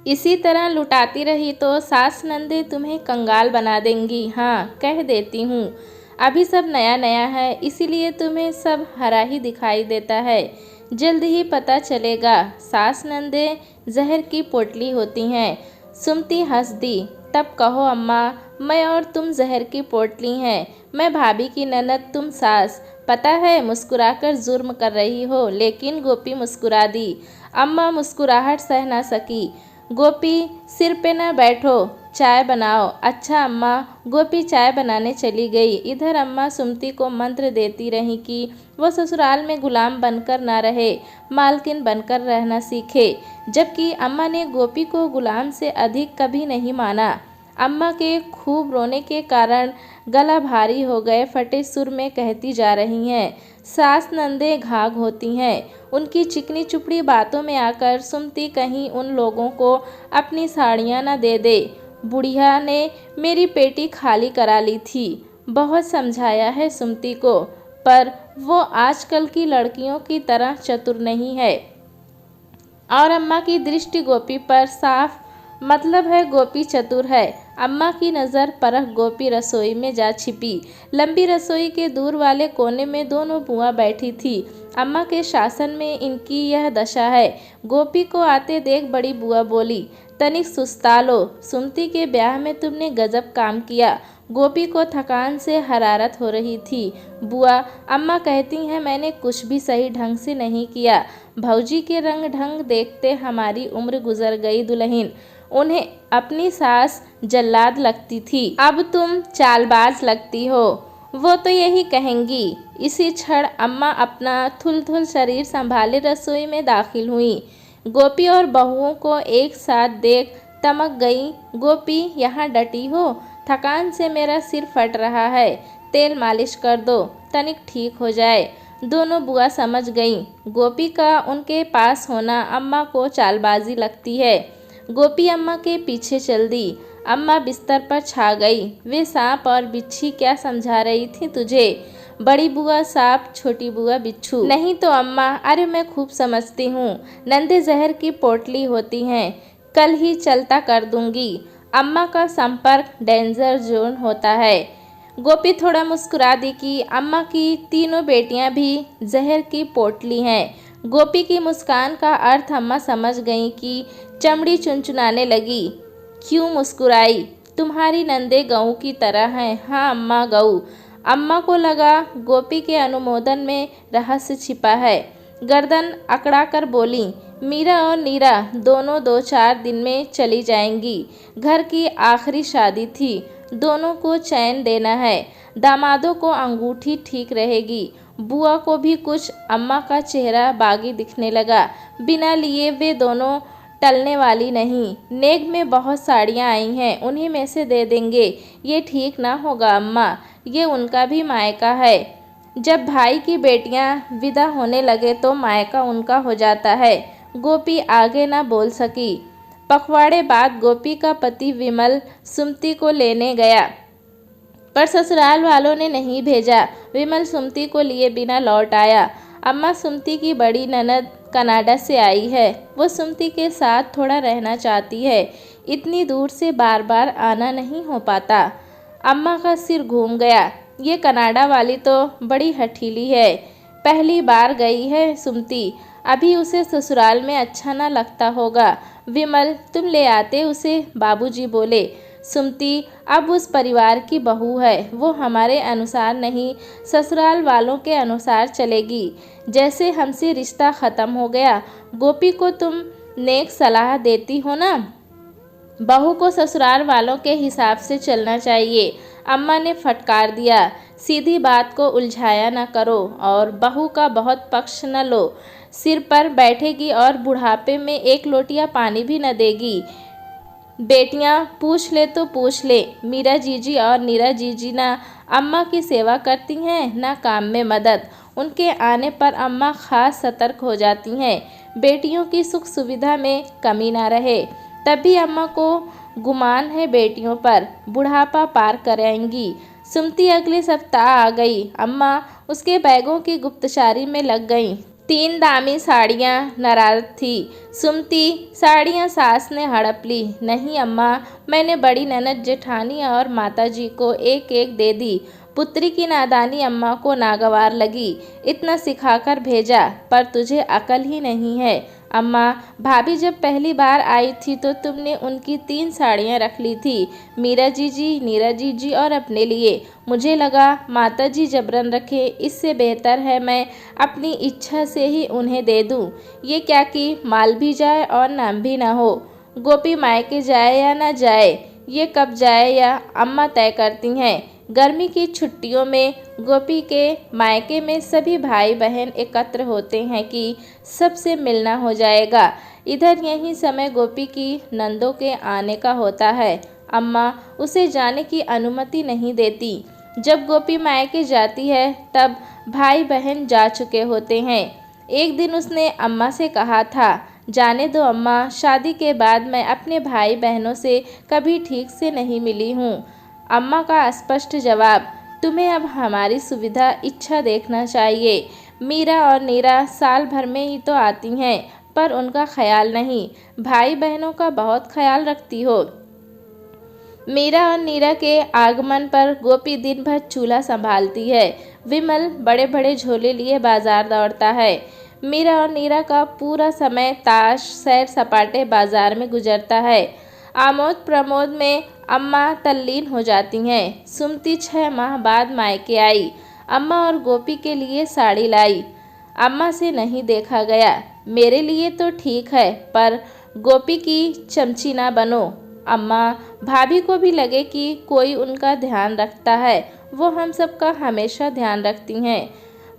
इसी तरह लुटाती रही तो सास नंदे तुम्हें कंगाल बना देंगी। हाँ, कह देती हूँ, अभी सब नया नया है, इसीलिए तुम्हें सब हरा ही दिखाई देता है। जल्द ही पता चलेगा। सास नंदे जहर की पोटली होती हैं। सुमती हंस दी। तब कहो अम्मा, मैं और तुम जहर की पोटली हैं। मैं भाभी की ननद, तुम सास। पता है मुस्कुराकर जुर्म कर रही हो। लेकिन गोपी मुस्कुरा दी। अम्मा मुस्कुराहट सह ना सकी। गोपी, सिर पे न बैठो, चाय बनाओ। अच्छा अम्मा। गोपी चाय बनाने चली गई। इधर अम्मा सुमती को मंत्र देती रहीं कि वो ससुराल में गुलाम बनकर ना रहे, मालकिन बनकर रहना सीखे। जबकि अम्मा ने गोपी को गुलाम से अधिक कभी नहीं माना। अम्मा के खूब रोने के कारण गला भारी हो गए, फटे सुर में कहती जा रही हैं। सास नंदे घाघ होती हैं। उनकी चिकनी चुपड़ी बातों में आकर सुमती कहीं उन लोगों को अपनी साड़ियाँ न दे दे। बुढ़िया ने मेरी पेटी खाली करा ली थी। बहुत समझाया है सुमती को, पर वो आजकल की लड़कियों की तरह चतुर नहीं है। और अम्मा की दृष्टि गोपी पर साफ, मतलब है गोपी चतुर है। अम्मा की नज़र परख गोपी रसोई में जा छिपी। लंबी रसोई के दूर वाले कोने में दोनों बुआ बैठी थी। अम्मा के शासन में इनकी यह दशा है। गोपी को आते देख बड़ी बुआ बोली, तनिक सुस्ता लो, सुमती के ब्याह में तुमने गजब काम किया। गोपी को थकान से हरारत हो रही थी। बुआ, अम्मा कहती हैं मैंने कुछ भी सही ढंग से नहीं किया। भौजी के रंग ढंग देखते हमारी उम्र गुजर गई दुल्हन। उन्हें अपनी सास जल्लाद लगती थी, अब तुम चालबाज लगती हो। वो तो यही कहेंगी। इसी क्षण अम्मा अपना थुल-थुल शरीर संभाले रसोई में दाखिल हुई। गोपी और बहुओं को एक साथ देख तमक गई। गोपी, यहाँ डटी हो? थकान से मेरा सिर फट रहा है, तेल मालिश कर दो, तनिक ठीक हो जाए। दोनों बुआ समझ गईं। गोपी का उनके पास होना अम्मा को चालबाजी लगती है। गोपी अम्मा के पीछे चल दी। अम्मा बिस्तर पर छा गई। वे सांप और बिच्छी क्या समझा रही थी तुझे? बड़ी बुआ सांप, छोटी बुआ बिच्छू। नहीं तो अम्मा, अरे मैं खूब समझती हूँ। नंदे जहर की पोटली होती हैं। कल ही चलता कर दूंगी। अम्मा का संपर्क डेंजर जोन होता है। गोपी थोड़ा मुस्कुरा दी कि अम्मा की तीनों बेटियां भी जहर की पोटली हैं। गोपी की मुस्कान का अर्थ अम्मा समझ गईं कि चमड़ी चुनचुनाने लगी। क्यों मुस्कुराई? तुम्हारी नंदे गऊ की तरह हैं। हाँ अम्मा, गऊ। अम्मा को लगा गोपी के अनुमोदन में रहस्य छिपा है। गर्दन अकड़ा कर बोली, मीरा और नीरा दोनों 2-4 दिन में चली जाएंगी। घर की आखिरी शादी थी, दोनों को चैन देना है। दामादों को अंगूठी ठीक रहेगी। बुआ को भी कुछ। अम्मा का चेहरा बागी दिखने लगा। बिना लिए वे दोनों टलने वाली नहीं। नेग में बहुत साड़ियाँ आई हैं, उन्हीं में से दे देंगे। ये ठीक ना होगा अम्मा, ये उनका भी मायका है। जब भाई की बेटियां विदा होने लगे तो मायका उनका हो जाता है। गोपी आगे ना बोल सकी। पखवाड़े बाद गोपी का पति विमल सुमती को लेने गया, पर ससुराल वालों ने नहीं भेजा। विमल सुमती को लिए बिना लौट आया। अम्मा सुमती की बड़ी ननद कनाडा से आई है। वो सुमती के साथ थोड़ा रहना चाहती है। इतनी दूर से बार बार आना नहीं हो पाता। अम्मा का सिर घूम गया। ये कनाडा वाली तो बड़ी हठीली है। पहली बार गई है सुमती, अभी उसे ससुराल में अच्छा ना लगता होगा। विमल, तुम ले आते उसे, बाबूजी बोले। सुमती अब उस परिवार की बहू है, वो हमारे अनुसार नहीं, ससुराल वालों के अनुसार चलेगी। जैसे हमसे रिश्ता ख़त्म हो गया। गोपी को तुम नेक सलाह देती हो ना? बहू को ससुराल वालों के हिसाब से चलना चाहिए। अम्मा ने फटकार दिया। सीधी बात को उलझाया न करो और बहू का बहुत पक्ष न लो। सिर पर बैठेगी और बुढ़ापे में एक लोटिया पानी भी न देगी। बेटियां पूछ ले तो पूछ ले, मीरा जीजी और नीरा जीजी ना अम्मा की सेवा करती हैं ना काम में मदद। उनके आने पर अम्मा खास सतर्क हो जाती हैं, बेटियों की सुख सुविधा में कमी ना रहे। तभी अम्मा को गुमान है बेटियों पर, बुढ़ापा पार कराएंगी। सुमती अगले सप्ताह आ गई। अम्मा उसके बैगों की गुप्तचारी में लग गईं। 3 दामी साड़ियाँ नाराज थी। सुमती साड़ियाँ सास ने हड़प ली। नहीं अम्मा, मैंने बड़ी ननद जेठानी और माताजी को एक एक दे दी। पुत्री की नादानी अम्मा को नागवार लगी। इतना सिखाकर भेजा, पर तुझे अकल ही नहीं है। अम्मा, भाभी जब पहली बार आई थी तो तुमने उनकी 3 साड़ियाँ रख ली थी, मीरा जीजी, नीरा जीजी और अपने लिए। मुझे लगा माताजी जबरन रखे, इससे बेहतर है मैं अपनी इच्छा से ही उन्हें दे दूं। ये क्या कि माल भी जाए और नाम भी ना हो। गोपी मायके जाए या ना जाए, ये कब जाए या अम्मा तय करती हैं। गर्मी की छुट्टियों में गोपी के मायके में सभी भाई बहन एकत्र होते हैं कि सबसे मिलना हो जाएगा। इधर यही समय गोपी की नंदों के आने का होता है। अम्मा उसे जाने की अनुमति नहीं देती। जब गोपी मायके जाती है तब भाई बहन जा चुके होते हैं। एक दिन उसने अम्मा से कहा था, जाने दो अम्मा, शादी के बाद मैं अपने भाई बहनों से कभी ठीक से नहीं मिली हूँ। अम्मा का स्पष्ट जवाब, तुम्हें अब हमारी सुविधा इच्छा देखना चाहिए। मीरा और नीरा साल भर में ही तो आती हैं, पर उनका ख्याल नहीं। भाई बहनों का बहुत ख्याल रखती हो। मीरा और नीरा के आगमन पर गोपी दिन भर चूल्हा संभालती है। विमल बड़े बड़े झोले लिए बाजार दौड़ता है। मीरा और नीरा का पूरा समय ताश, सैर सपाटे, बाजार में गुजरता है। आमोद प्रमोद में अम्मा तल्लीन हो जाती हैं। सुमती 6 माह बाद मायके आई। अम्मा और गोपी के लिए साड़ी लाई। अम्मा से नहीं देखा गया। मेरे लिए तो ठीक है, पर गोपी की चमची ना बनो। अम्मा, भाभी को भी लगे कि कोई उनका ध्यान रखता है। वो हम सबका हमेशा ध्यान रखती हैं।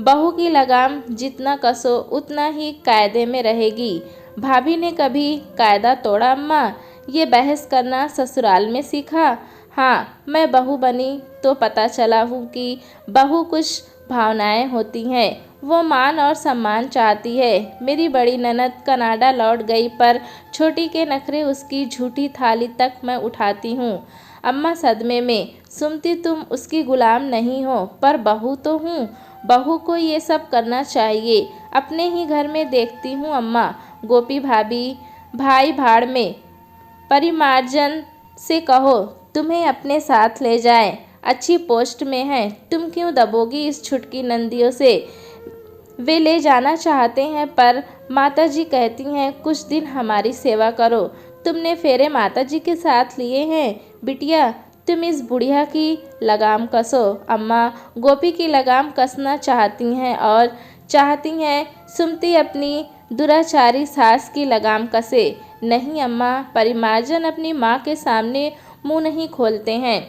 बहू की लगाम जितना कसो उतना ही कायदे में रहेगी। भाभी ने कभी कायदा तोड़ा अम्मा? ये बहस करना ससुराल में सीखा? हाँ, मैं बहू बनी तो पता चला हूँ कि बहू कुछ भावनाएं होती हैं। वो मान और सम्मान चाहती है। मेरी बड़ी ननद कनाडा लौट गई, पर छोटी के नखरे उसकी झूठी थाली तक मैं उठाती हूँ। अम्मा सदमे में। सुमती, तुम उसकी गुलाम नहीं हो, पर बहू तो हूँ। बहू को ये सब करना चाहिए। अपने ही घर में देखती हूँ अम्मा। गोपी भाभी, भाई भाड़ में। परिमार्जन से कहो तुम्हें अपने साथ ले जाएं। अच्छी पोस्ट में है, तुम क्यों दबोगी इस छुटकी नंदियों से? वे ले जाना चाहते हैं, पर माताजी कहती हैं कुछ दिन हमारी सेवा करो। तुमने फेरे माताजी के साथ लिए हैं बिटिया, तुम इस बुढ़िया की लगाम कसो। अम्मा गोपी की लगाम कसना चाहती हैं और चाहती हैं सुमती अपनी दुराचारी सास की लगाम कसे। नहीं अम्मा, परिमार्जन अपनी माँ के सामने मुंह नहीं खोलते हैं।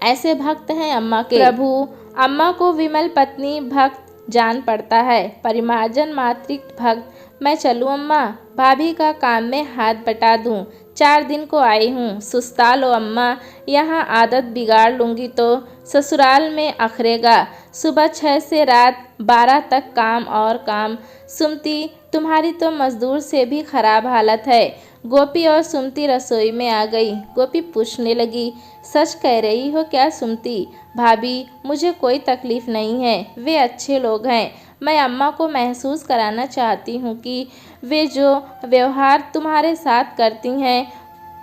ऐसे भक्त हैं अम्मा के। प्रभु, अम्मा को विमल पत्नी भक्त जान पड़ता है, परिमार्जन मातृक भक्त। मैं चलूँ अम्मा? भाभी का काम में हाथ बटा दूँ। 4 दिन को आई हूँ, सुस्ता लो अम्मा। यहाँ आदत बिगाड़ लूँगी तो ससुराल में अखरेगा। सुबह 6 से रात 12 तक काम और काम। सुमती, तुम्हारी तो मजदूर से भी खराब हालत है। गोपी और सुमती रसोई में आ गई। गोपी पूछने लगी, सच कह रही हो क्या सुमती? भाभी, मुझे कोई तकलीफ नहीं है, वे अच्छे लोग हैं। मैं अम्मा को महसूस कराना चाहती हूँ कि वे जो व्यवहार तुम्हारे साथ करती हैं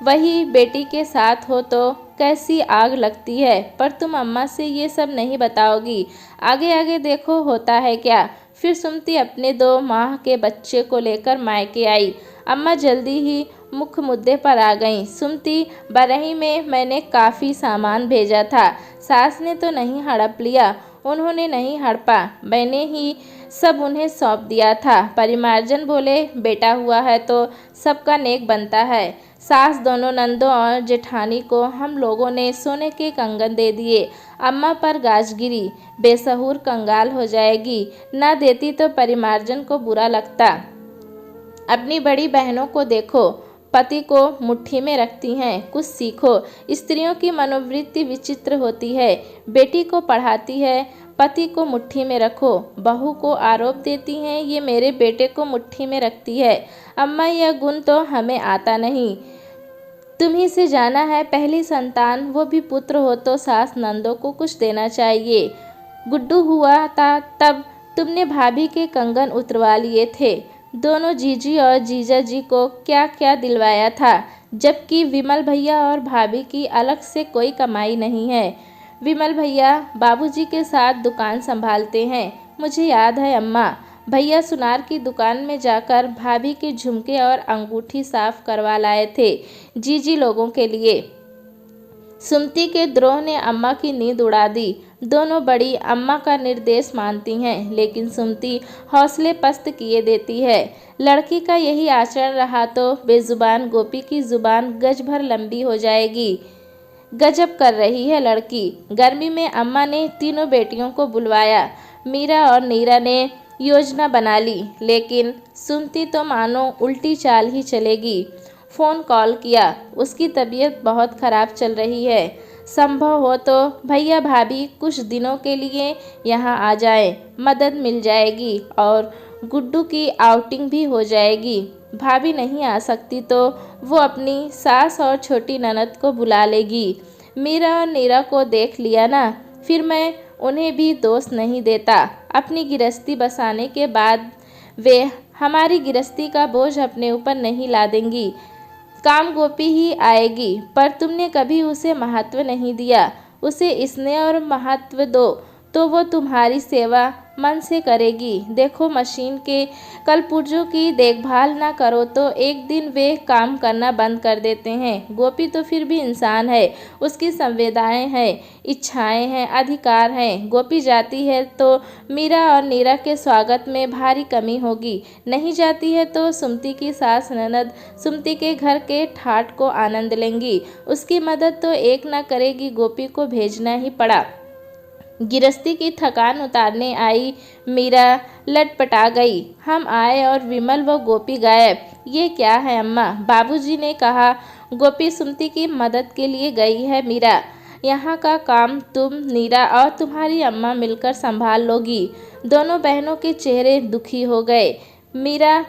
वही बेटी के साथ हो तो कैसी आग लगती है। पर तुम अम्मा से ये सब नहीं बताओगी। आगे आगे देखो होता है क्या। फिर सुमती अपने 2 माह के बच्चे को लेकर मायके आई। अम्मा जल्दी ही मुख्य मुद्दे पर आ गईं। सुमती, बरही में मैंने काफ़ी सामान भेजा था, सास ने तो नहीं हड़प लिया। उन्होंने नहीं हड़पा, मैंने ही सब उन्हें सौंप दिया था। परिमार्जन बोले, बेटा हुआ है तो सबका नेक बनता है। सास, दोनों नंदों और जेठानी को हम लोगों ने सोने के कंगन दे दिए। अम्मा पर गाज गिरी, बेसहुर कंगाल हो जाएगी। ना देती तो परिमार्जन को बुरा लगता। अपनी बड़ी बहनों को देखो, पति को मुट्ठी में रखती हैं। कुछ सीखो। स्त्रियों की मनोवृत्ति विचित्र होती है। बेटी को पढ़ाती है, पति को मुट्ठी में रखो। बहू को आरोप देती हैं, ये मेरे बेटे को मुट्ठी में रखती है। अम्मा, यह गुण तो हमें आता नहीं। तुम्ही से जाना है, पहली संतान, वो भी पुत्र हो तो सास नंदों को कुछ देना चाहिए। गुड्डू हुआ था तब तुमने भाभी के कंगन उतरवा लिए थे। दोनों जीजी और जीजा जी को क्या क्या दिलवाया था, जबकि विमल भैया और भाभी की अलग से कोई कमाई नहीं है। विमल भैया बाबूजी के साथ दुकान संभालते हैं। मुझे याद है अम्मा, भैया सुनार की दुकान में जाकर भाभी के झुमके और अंगूठी साफ करवा लाए थे जीजी लोगों के लिए। सुमति के द्रोह ने अम्मा की नींद उड़ा दी। दोनों बड़ी अम्मा का निर्देश मानती हैं, लेकिन सुमति हौसले पस्त किए देती है। लड़की का यही आचरण रहा तो बेजुबान गोपी की जुबान गज भर लंबी हो जाएगी। गजब कर रही है लड़की। गर्मी में अम्मा ने तीनों बेटियों को बुलवाया। मीरा और नीरा ने योजना बना ली, लेकिन सुमति तो मानो उल्टी चाल ही चलेगी। फ़ोन कॉल किया, उसकी तबीयत बहुत ख़राब चल रही है। संभव हो तो भैया भाभी कुछ दिनों के लिए यहाँ आ जाएं, मदद मिल जाएगी और गुड्डू की आउटिंग भी हो जाएगी। भाभी नहीं आ सकती तो वो अपनी सास और छोटी ननद को बुला लेगी। मीरा और नीरा को देख लिया ना, फिर मैं उन्हें भी दोष नहीं देता। अपनी गृहस्थी बसाने के बाद वे हमारी गृहस्थी का बोझ अपने ऊपर नहीं ला देंगी। काम गोपी ही आएगी, पर तुमने कभी उसे महत्व नहीं दिया। उसे स्नेह और महत्व दो तो वो तुम्हारी सेवा मन से करेगी। देखो, मशीन के कलपुर्जों की देखभाल ना करो तो एक दिन वे काम करना बंद कर देते हैं। गोपी तो फिर भी इंसान है, उसकी संवेदनाएं हैं, इच्छाएं हैं, अधिकार हैं। गोपी जाती है तो मीरा और नीरा के स्वागत में भारी कमी होगी। नहीं जाती है तो सुमति की सास ननद सुमति के घर के ठाट को आनंद लेंगी। उसकी मदद तो एक ना करेगी, गोपी को भेजना ही पड़ा। गिरस्ती की थकान उतारने आई मीरा लटपटा गई। हम आए और विमल व गोपी गायब। ये क्या है अम्मा? बाबूजी ने कहा गोपी सुमति की मदद के लिए गई है। मीरा, यहाँ का काम तुम, नीरा और तुम्हारी अम्मा मिलकर संभाल लोगी। दोनों बहनों के चेहरे दुखी हो गए। मीरा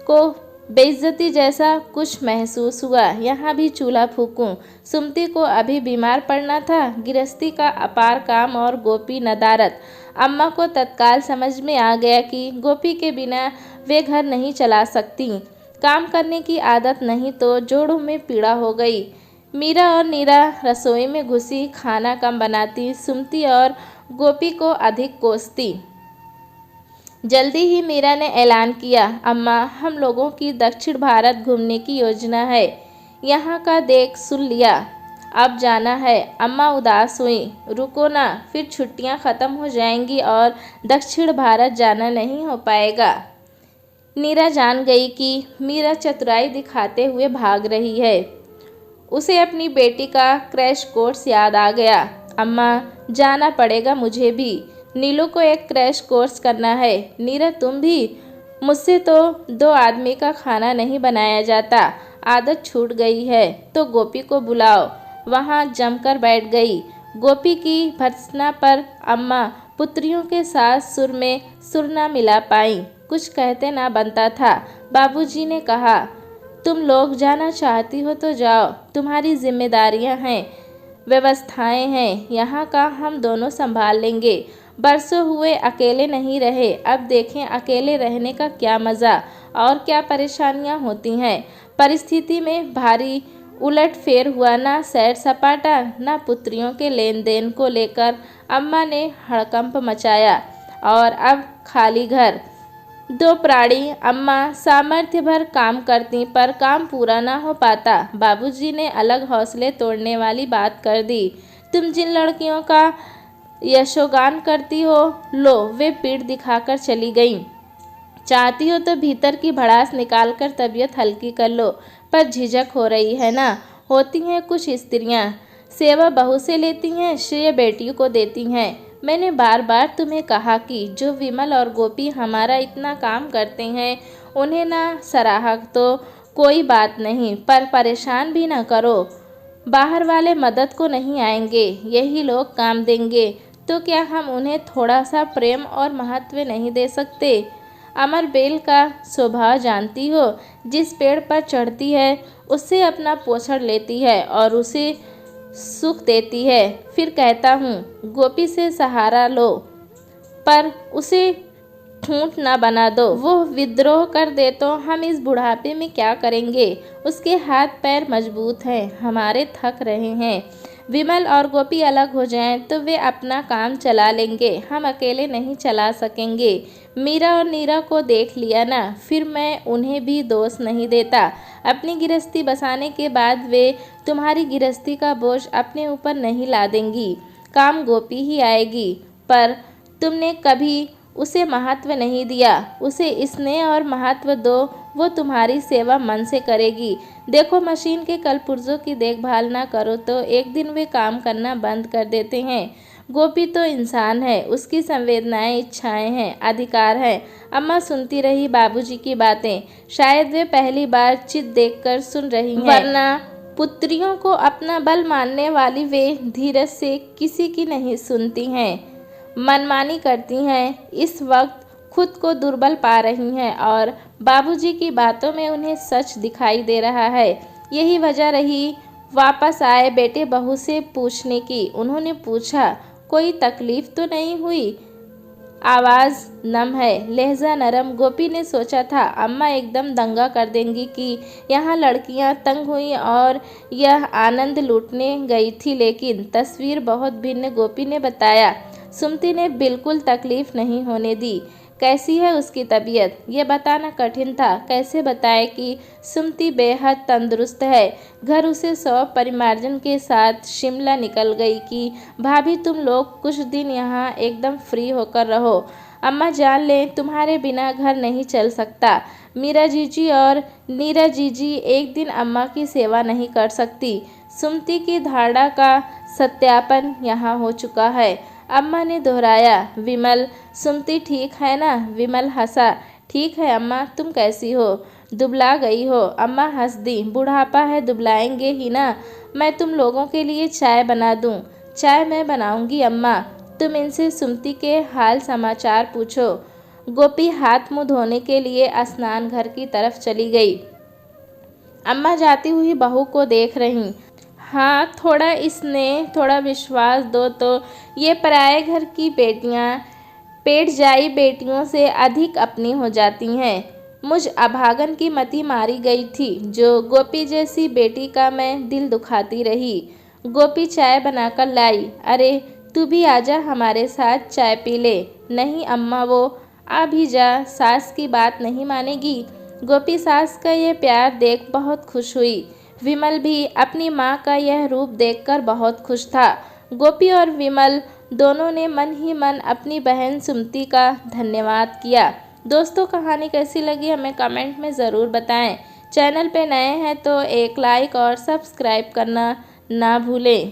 को बेइज्जती जैसा कुछ महसूस हुआ। यहाँ भी चूल्हा फूकूं? सुमति को अभी बीमार पड़ना था। गृहस्थी का अपार काम और गोपी नदारत। अम्मा को तत्काल समझ में आ गया कि गोपी के बिना वे घर नहीं चला सकती। काम करने की आदत नहीं तो जोड़ों में पीड़ा हो गई। मीरा और नीरा रसोई में घुसी, खाना कम बनाती, सुमति और गोपी को अधिक कोसती। जल्दी ही मीरा ने ऐलान किया, अम्मा, हम लोगों की दक्षिण भारत घूमने की योजना है। यहाँ का देख सुन लिया, अब जाना है। अम्मा उदास हुई। रुको ना, फिर छुट्टियाँ ख़त्म हो जाएंगी और दक्षिण भारत जाना नहीं हो पाएगा। नीरा जान गई कि मीरा चतुराई दिखाते हुए भाग रही है। उसे अपनी बेटी का क्रैश कोर्स याद आ गया। अम्मा, जाना पड़ेगा मुझे भी। नीलू को एक क्रैश कोर्स करना है। नीरा, तुम भी? मुझसे तो 2 आदमी का खाना नहीं बनाया जाता। आदत छूट गई है। तो गोपी को बुलाओ। वहाँ जमकर बैठ गई। गोपी की भर्त्सना पर अम्मा पुत्रियों के साथ सुर में सुर ना मिला पाई। कुछ कहते ना बनता था। बाबूजी ने कहा, तुम लोग जाना चाहती हो तो जाओ, तुम्हारी जिम्मेदारियां हैं, व्यवस्थाएं हैं, यहाँ का हम दोनों संभाल लेंगे। बरसों हुए अकेले नहीं रहे, अब देखें अकेले रहने का क्या मज़ा और क्या परेशानियां होती हैं। परिस्थिति में भारी उलट फेर हुआ। ना सैर सपाटा, ना पुत्रियों के लेन देन को लेकर अम्मा ने हड़कंप मचाया। और अब खाली घर, 2 प्राणी। अम्मा सामर्थ्य भर काम करती पर काम पूरा ना हो पाता। बाबूजी ने अलग हौसले तोड़ने वाली बात कर दी। तुम जिन लड़कियों का यशोगान करती हो, लो, वे पीठ दिखाकर चली गईं। चाहती हो तो भीतर की भड़ास निकालकर तबीयत हल्की कर लो, पर झिझक हो रही है ना। होती हैं कुछ स्त्रियां, सेवा बहू से लेती हैं, श्रेय बेटियों को देती हैं। मैंने बार बार तुम्हें कहा कि जो विमल और गोपी हमारा इतना काम करते हैं, उन्हें ना सराहा तो कोई बात नहीं, पर परेशान भी ना करो। बाहर वाले मदद को नहीं आएंगे, यही लोग काम देंगे, तो क्या हम उन्हें थोड़ा सा प्रेम और महत्व नहीं दे सकते? अमर बेल का स्वभाव जानती हो, जिस पेड़ पर चढ़ती है उससे अपना पोषण लेती है और उसे सुख देती है। फिर कहता हूँ गोपी से सहारा लो, पर उसे ठूंठ न बना दो। वो विद्रोह कर दे तो हम इस बुढ़ापे में क्या करेंगे? उसके हाथ पैर मजबूत हैं, हमारे थक रहे हैं। विमल और गोपी अलग हो जाएं तो वे अपना काम चला लेंगे, हम अकेले नहीं चला सकेंगे। मीरा और नीरा को देख लिया ना, फिर मैं उन्हें भी दोष नहीं देता। अपनी गृहस्थी बसाने के बाद वे तुम्हारी गृहस्थी का बोझ अपने ऊपर नहीं ला देंगी। काम गोपी ही आएगी, पर तुमने कभी उसे महत्व नहीं दिया। उसे स्नेह और महत्व दो, वो तुम्हारी सेवा मन से करेगी। देखो, मशीन के कलपुर्जों की देखभाल ना करो तो एक दिन वे काम करना बंद कर देते हैं। गोपी तो इंसान है, उसकी संवेदनाएं, इच्छाएं हैं, अधिकार हैं। अम्मा सुनती रही बाबूजी की बातें। शायद वे पहली बार चित देखकर सुन रही हैं, वरना पुत्रियों को अपना बल मानने वाली वे धीरज से किसी की नहीं सुनती हैं, मनमानी करती हैं। इस वक्त खुद को दुर्बल पा रही हैं और बाबूजी की बातों में उन्हें सच दिखाई दे रहा है। यही वजह रही वापस आए बेटे बहू से पूछने की। उन्होंने पूछा, कोई तकलीफ तो नहीं हुई? आवाज़ नम है, लहजा नरम। गोपी ने सोचा था अम्मा एकदम दंगा कर देंगी कि यहाँ लड़कियाँ तंग हुई और यह आनंद लूटने गई थी, लेकिन तस्वीर बहुत भिन्न। गोपी ने बताया, सुमति ने बिल्कुल तकलीफ नहीं होने दी। कैसी है उसकी तबीयत, ये बताना कठिन था। कैसे बताए कि सुमति बेहद तंदुरुस्त है। घर उसे 100 परिमार्जन के साथ शिमला निकल गई कि भाभी तुम लोग कुछ दिन यहाँ एकदम फ्री होकर रहो। अम्मा जान लें तुम्हारे बिना घर नहीं चल सकता। मीरा जीजी और नीरा जीजी एक दिन अम्मा की सेवा नहीं कर सकती। सुमति की धारणा का सत्यापन यहाँ हो चुका है। अम्मा ने दोहराया, विमल सुमति ठीक है ना? विमल हंसा, ठीक है अम्मा, तुम कैसी हो? दुबला गई हो? अम्मा हंस दी, बुढ़ापा है, दुबलाएंगे ही ना। मैं तुम लोगों के लिए चाय बना दूं? चाय मैं बनाऊंगी अम्मा, तुम इनसे सुमति के हाल समाचार पूछो। गोपी हाथ मुंह धोने के लिए स्नान घर की तरफ चली गई। अम्मा जाती हुई बहू को देख रही। हाँ, थोड़ा स्नेह, थोड़ा विश्वास दो तो ये पराए घर की बेटियाँ पेट जाई बेटियों से अधिक अपनी हो जाती हैं। मुझ अभागन की मति मारी गई थी, जो गोपी जैसी बेटी का मैं दिल दुखाती रही। गोपी चाय बनाकर लाई। अरे तू भी आजा, हमारे साथ चाय पी ले। नहीं अम्मा, वो आ भी जा, सास की बात नहीं मानेगी। गोपी सास का यह प्यार देख बहुत खुश हुई। विमल भी अपनी माँ का यह रूप देखकर बहुत खुश था। गोपी और विमल दोनों ने मन ही मन अपनी बहन सुमति का धन्यवाद किया। दोस्तों, कहानी कैसी लगी हमें कमेंट में ज़रूर बताएं। चैनल पे नए हैं तो एक लाइक और सब्सक्राइब करना ना भूलें।